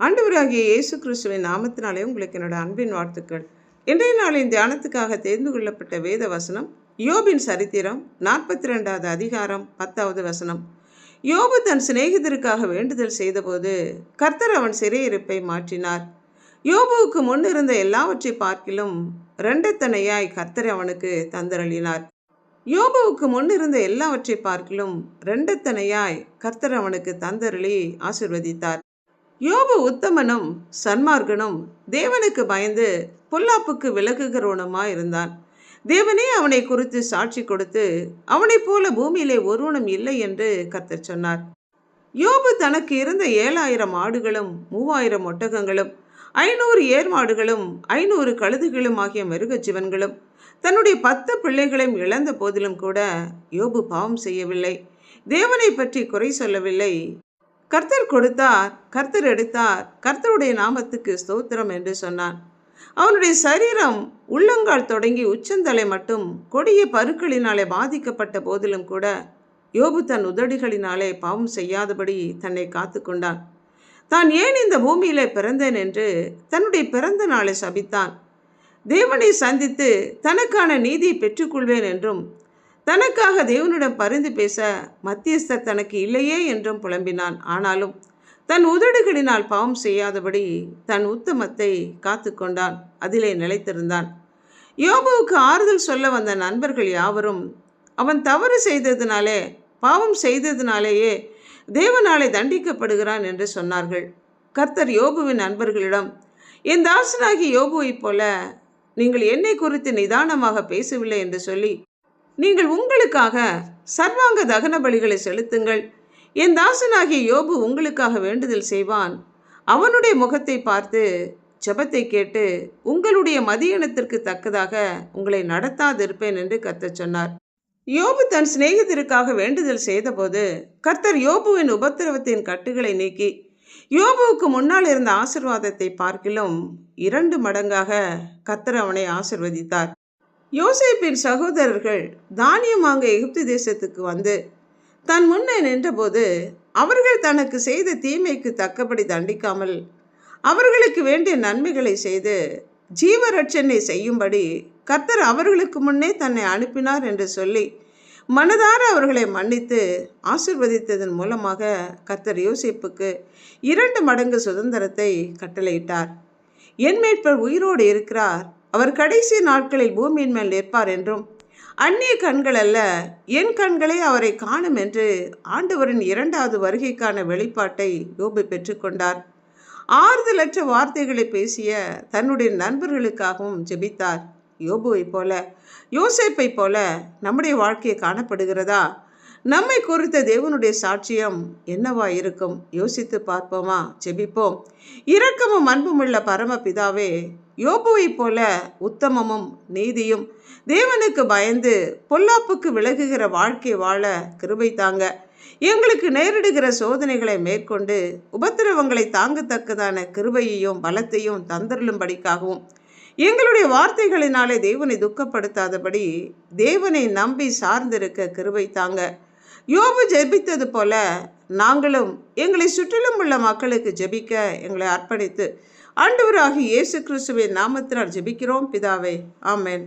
ஆண்டவராகிய இயேசு கிறிஸ்துவின் நாமத்தினாலே உங்களுக்கு என்னோட அன்பின் வாழ்த்துக்கள். இன்றைய நாளின் தியானத்துக்காக தேர்ந்து கொள்ளப்பட்ட வேத வசனம் யோபின் சரித்திரம் 42வது அதிகாரம் 10வது வசனம். யோபு தன் சிநேகிதருக்காக வேண்டுதல் செய்தபோது கர்த்தர் அவன் சிறையிருப்பை மாற்றினார். யோபுவுக்கு முன் இருந்த எல்லாவற்றை பார்க்கிலும் இரண்டத்தனையாய் கர்த்தர் அவனுக்கு தந்தருளினார். யோபுவுக்கு முன் இருந்த எல்லாவற்றை பார்க்கிலும் இரண்டத்தனையாய் கர்த்தர் அவனுக்கு தந்தருளி ஆசிர்வதித்தார். யோபு உத்தமனும் சன்மார்க்கனும் தேவனுக்கு பயந்து பொல்லாப்புக்கு விலகுகிறவனுமாயிருந்தான். தேவனே அவனை குறித்து சாட்சி கொடுத்து அவனைப் போல பூமியிலே ஒருவனும் இல்லை என்று கர்த்தர் சொன்னார். யோபு தனக்கு இருந்த 7000 ஆடுகளும் 3000 ஒட்டகங்களும் 500 ஏர் மாடுகளும் 500 கழுதுகளும் ஆகிய மிருக ஜீவன்களும் தன்னுடைய 10 பிள்ளைகளையும் இழந்த போதிலும் கூட யோபு பாவம் செய்யவில்லை, தேவனை பற்றி குறை சொல்லவில்லை. கர்த்தர் கொடுத்தார், கர்த்தர் எடுத்தார், கர்த்தருடைய நாமத்துக்கு ஸ்தோத்திரம் என்று சொன்னான். அவனுடைய சரீரம் உள்ளங்கால் தொடங்கி உச்சந்தலை மட்டும் கொடிய பருக்களினாலே பாதிக்கப்பட்ட போதிலும் கூட யோபு தன் உதடுகளினாலே பாவம் செய்யாதபடி தன்னை காத்து கொண்டான். தான் ஏன் இந்த பூமியிலே பிறந்தேன் என்று தன்னுடைய பிறந்த நாளை சபித்தான். தேவனை சந்தித்து தனக்கான நீதியை பெற்றுக்கொள்வேன் என்றும் தனக்காக தேவனிடம் பரிந்து பேச மத்தியஸ்தர் தனக்கு இல்லையே என்றும் புலம்பினான். ஆனாலும் தன் உதடுகளினால் பாவம் செய்யாதபடி தன் உத்தமத்தை காத்து கொண்டான், அதிலே நிலைத்திருந்தான். யோபுவுக்கு ஆறுதல் சொல்ல வந்த நண்பர்கள் யாவரும் அவன் தவறு செய்ததினாலே, பாவம் செய்ததினாலேயே தேவனாலே தண்டிக்கப்படுகிறான் என்று சொன்னார்கள். கர்த்தர் யோபுவின் நண்பர்களிடம், என் தாசனாகி யோபுவைப் போல நீங்கள் என்னை குறித்து நிதானமாக பேசவில்லை என்று சொல்லி, நீங்கள் உங்களுக்காக சர்வாங்க தகன பலிகளை செலுத்துங்கள். என் தாசனாகிய யோபு உங்களுக்காக வேண்டுதல் செய்வான். அவனுடைய முகத்தை பார்த்து ஜெபத்தை கேட்டு உங்களுடைய மதியனத்திற்கு தக்கதாக உங்களை நடத்தாதிருப்பேன் என்று கர்த்தர் சொன்னார். யோபு தன் சிநேகிதருக்காக வேண்டுதல் செய்தபோது கர்த்தர் யோபுவின் உபத்திரவத்தின் கட்டுகளை நீக்கி யோபுவுக்கு முன்னால் இருந்த ஆசீர்வாதத்தை பார்க்கிலும் 2 மடங்காக கர்த்தர் அவனை ஆசீர்வதித்தார். யோசேப்பின் சகோதரர்கள் தானியம் வாங்க எகிப்து தேசத்துக்கு வந்து தன் முன்னே நின்றபோது அவர்கள் தனக்கு செய்த தீமைக்கு தக்கபடி தண்டிக்காமல் அவர்களுக்கு வேண்டிய நன்மைகளை செய்து ஜீவரட்சணை செய்யும்படி கர்த்தர் அவர்களுக்கு முன்னே தன்னை அனுப்பினார் என்று சொல்லி மனதார அவர்களை மன்னித்து ஆசீர்வதித்ததன் மூலமாக கர்த்தர் யோசேப்புக்கு 2 மடங்கு சுதந்திரத்தை கட்டளையிட்டார். என் மீட்பர் உயிரோடு இருக்கிறார், அவர் கடைசி நாட்களில் பூமியின் மேல் நிற்பார் என்றும் அந்நிய கண்கள் அல்ல என் கண்களே அவரை காணும் என்று ஆண்டவரின் 2வது வருகைக்கான வெளிப்பாட்டை யோபு பெற்றுக்கொண்டார். ஆறுதலற்ற வார்த்தைகளை பேசிய தன்னுடைய நண்பர்களுக்காகவும் ஜெபித்தார். யோபுவை போல, யோசேப்பை போல நம்முடைய வாழ்க்கை காணப்படுகிறதா? நம்மை குறித்த தேவனுடைய சாட்சியம் என்னவா இருக்கும்? யோசித்து பார்ப்போமா? ஜெபிப்போம். இரக்கமும் அன்புமுள்ள பரமபிதாவே, யோபுவை போல உத்தமமும் நீதியும் தேவனுக்கு பயந்து பொல்லாப்புக்கு விலகுகிற வாழ்க்கை வாழ கிருபை தாங்க. எங்களுக்கு நேரிடுகிற சோதனைகளை மேற்கொண்டு உபத்திரவங்களை தாங்கத்தக்கதான கிருபையையும் பலத்தையும் தந்தருளும்படிக்காகவும் எங்களுடைய வார்த்தைகளினாலே தேவனை துக்கப்படுத்தாதபடி தேவனை நம்பி சார்ந்திருக்க கிருபை தாங்க. யோபு ஜெபித்தது போல நாங்களும் எங்களை சுற்றிலும் உள்ள மக்களுக்கு ஜெபிக்க எங்களை அர்ப்பணித்து ஆண்டவராகிய இயேசு கிறிஸ்துவின் நாமத்தினால் ஜெபிக்கிறோம் பிதாவே, ஆமென்.